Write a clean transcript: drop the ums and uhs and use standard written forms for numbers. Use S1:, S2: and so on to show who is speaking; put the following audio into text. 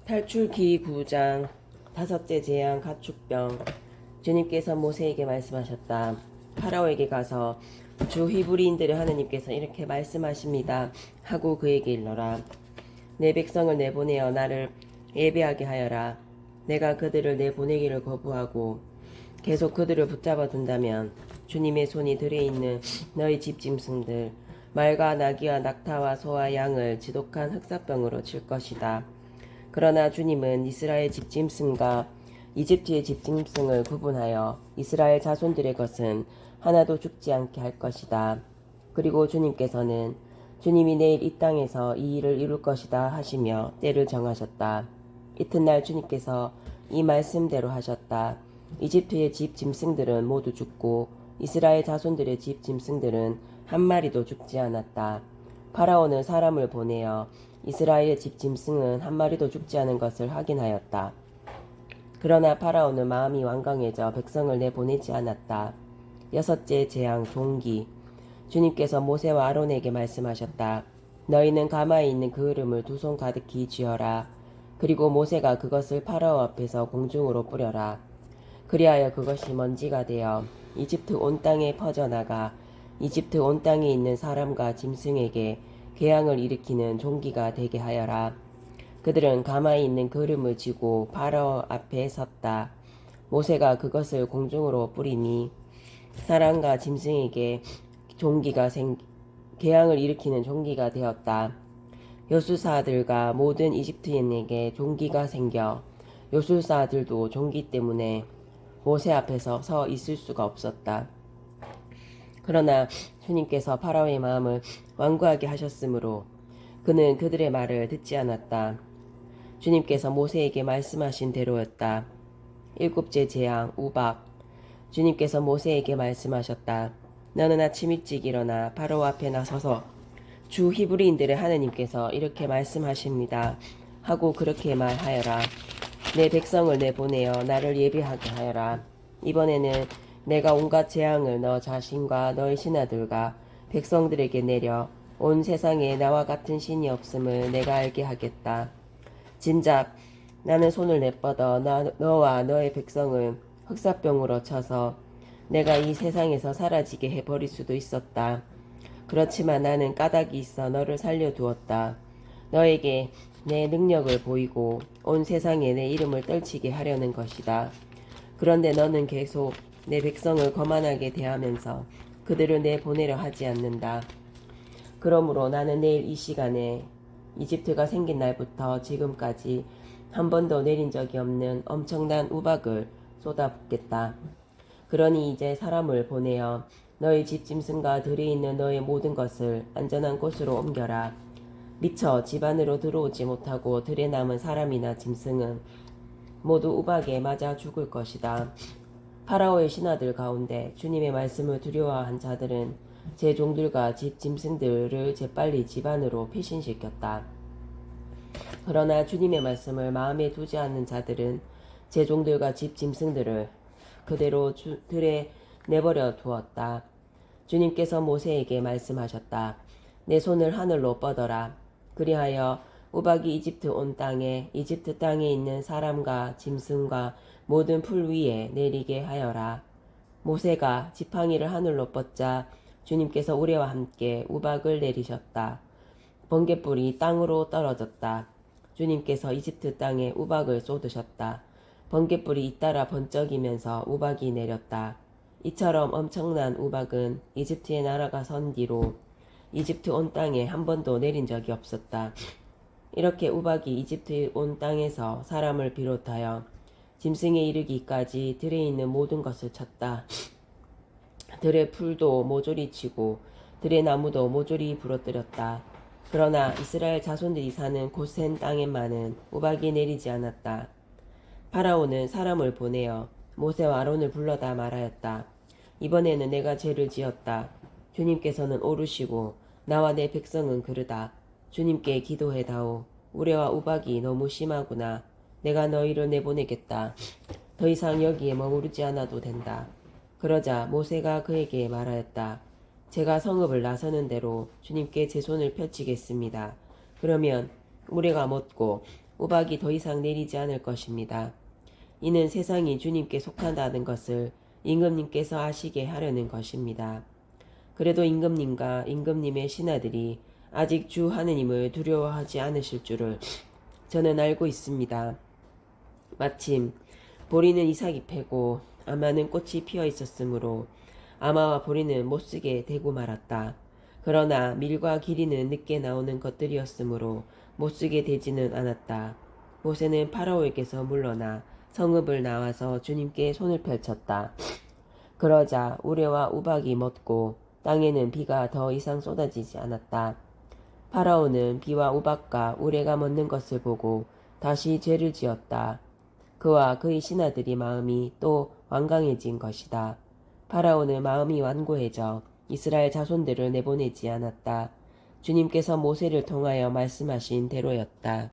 S1: 탈출기 9장 다섯째 재앙 가축병. 주님께서 모세에게 말씀하셨다. 파라오에게 가서 주 히브리인들의 하느님께서 이렇게 말씀하십니다 하고 그에게 일러라. 내 백성을 내보내어 나를 예배하게 하여라. 내가 그들을 내보내기를 거부하고 계속 그들을 붙잡아 둔다면 주님의 손이 들에 있는 너희 집 짐승들 말과 나귀와 낙타와 소와 양을 지독한 흑사병으로 칠 것이다. 그러나 주님은 이스라엘 집짐승과 이집트의 집짐승을 구분하여 이스라엘 자손들의 것은 하나도 죽지 않게 할 것이다. 그리고 주님께서는 주님이 내일 이 땅에서 이 일을 이룰 것이다 하시며 때를 정하셨다. 이튿날 주님께서 이 말씀대로 하셨다. 이집트의 집짐승들은 모두 죽고 이스라엘 자손들의 집짐승들은 한 마리도 죽지 않았다. 파라오는 사람을 보내어 이스라엘의 집 짐승은 한 마리도 죽지 않은 것을 확인하였다. 그러나 파라오는 마음이 완강해져 백성을 내보내지 않았다. 여섯째 재앙 종기. 주님께서 모세와 아론에게 말씀하셨다. 너희는 가마에 있는 그 흐름을 두 손 가득히 쥐어라. 그리고 모세가 그것을 파라오 앞에서 공중으로 뿌려라. 그리하여 그것이 먼지가 되어 이집트 온 땅에 퍼져나가 이집트 온 땅에 있는 사람과 짐승에게 재앙을 일으키는 종기가 되게 하여라. 그들은 가마에 있는 그름을 쥐고 파라오 앞에 섰다. 모세가 그것을 공중으로 뿌리니 사람과 짐승에게 재앙을 일으키는 종기가 되었다. 요술사들과 모든 이집트인에게 종기가 생겨 요술사들도 종기 때문에 모세 앞에서 서 있을 수가 없었다. 그러나 주님께서 파라오의 마음을 완고하게 하셨으므로 그는 그들의 말을 듣지 않았다. 주님께서 모세에게 말씀하신 대로였다. 일곱째 재앙 우박. 주님께서 모세에게 말씀하셨다. 너는 아침 일찍 일어나 파라오 앞에 나서서 주 히브리인들의 하느님께서 이렇게 말씀하십니다 하고 그렇게 말하여라. 내 백성을 내보내어 나를 예배하게 하여라. 이번에는 내가 온갖 재앙을 너 자신과 너의 신하들과 백성들에게 내려 온 세상에 나와 같은 신이 없음을 내가 알게 하겠다. 진작 나는 손을 내뻗어 너와 너의 백성을 흑사병으로 쳐서 내가 이 세상에서 사라지게 해버릴 수도 있었다. 그렇지만 나는 까닭이 있어 너를 살려두었다. 너에게 내 능력을 보이고 온 세상에 내 이름을 떨치게 하려는 것이다. 그런데 너는 계속 내 백성을 거만하게 대하면서 그들을 내보내려 하지 않는다. 그러므로 나는 내일 이 시간에 이집트가 생긴 날부터 지금까지 한 번도 내린 적이 없는 엄청난 우박을 쏟아붓겠다. 그러니 이제 사람을 보내어 너희 집짐승과 들에 있는 너의 모든 것을 안전한 곳으로 옮겨라. 미처 집 안으로 들어오지 못하고 들에 남은 사람이나 짐승은 모두 우박에 맞아 죽을 것이다. 파라오의 신하들 가운데 주님의 말씀을 두려워한 자들은 제 종들과 집 짐승들을 재빨리 집 안으로 피신시켰다. 그러나 주님의 말씀을 마음에 두지 않는 자들은 제 종들과 집 짐승들을 그대로 들에 내버려 두었다. 주님께서 모세에게 말씀하셨다. 내 손을 하늘로 뻗어라. 그리하여 우박이 이집트 땅에 있는 사람과 짐승과 모든 풀 위에 내리게 하여라. 모세가 지팡이를 하늘로 뻗자 주님께서 우레와 함께 우박을 내리셨다. 번갯불이 땅으로 떨어졌다. 주님께서 이집트 땅에 우박을 쏟으셨다. 번갯불이 잇따라 번쩍이면서 우박이 내렸다. 이처럼 엄청난 우박은 이집트의 나라가 선 뒤로 이집트 온 땅에 한 번도 내린 적이 없었다. 이렇게 우박이 이집트 온 땅에서 사람을 비롯하여 짐승에 이르기까지 들에 있는 모든 것을 쳤다. 들의 풀도 모조리 치고 들의 나무도 모조리 부러뜨렸다. 그러나 이스라엘 자손들이 사는 고센 땅에만은 우박이 내리지 않았다. 파라오는 사람을 보내어 모세와 아론을 불러다 말하였다. 이번에는 내가 죄를 지었다. 주님께서는 오르시고 나와 내 백성은 그르다. 주님께 기도해다오. 우레와 우박이 너무 심하구나. 내가 너희를 내보내겠다. 더 이상 여기에 머무르지 않아도 된다. 그러자 모세가 그에게 말하였다. 제가 성읍을 나서는 대로 주님께 제 손을 펼치겠습니다. 그러면 우레가 멎고 우박이 더 이상 내리지 않을 것입니다. 이는 세상이 주님께 속한다는 것을 임금님께서 아시게 하려는 것입니다. 그래도 임금님과 임금님의 신하들이 아직 주 하느님을 두려워하지 않으실 줄을 저는 알고 있습니다. 마침 보리는 이삭이 패고 아마는 꽃이 피어 있었으므로 아마와 보리는 못쓰게 되고 말았다. 그러나 밀과 기리는 늦게 나오는 것들이었으므로 못쓰게 되지는 않았다. 모세는 파라오에게서 물러나 성읍을 나와서 주님께 손을 펼쳤다. 그러자 우레와 우박이 멎고 땅에는 비가 더 이상 쏟아지지 않았다. 파라오는 비와 우박과 우레가 멎는 것을 보고 다시 죄를 지었다. 그와 그의 신하들이 마음이 또 완강해진 것이다. 파라오는 마음이 완고해져 이스라엘 자손들을 내보내지 않았다. 주님께서 모세를 통하여 말씀하신 대로였다.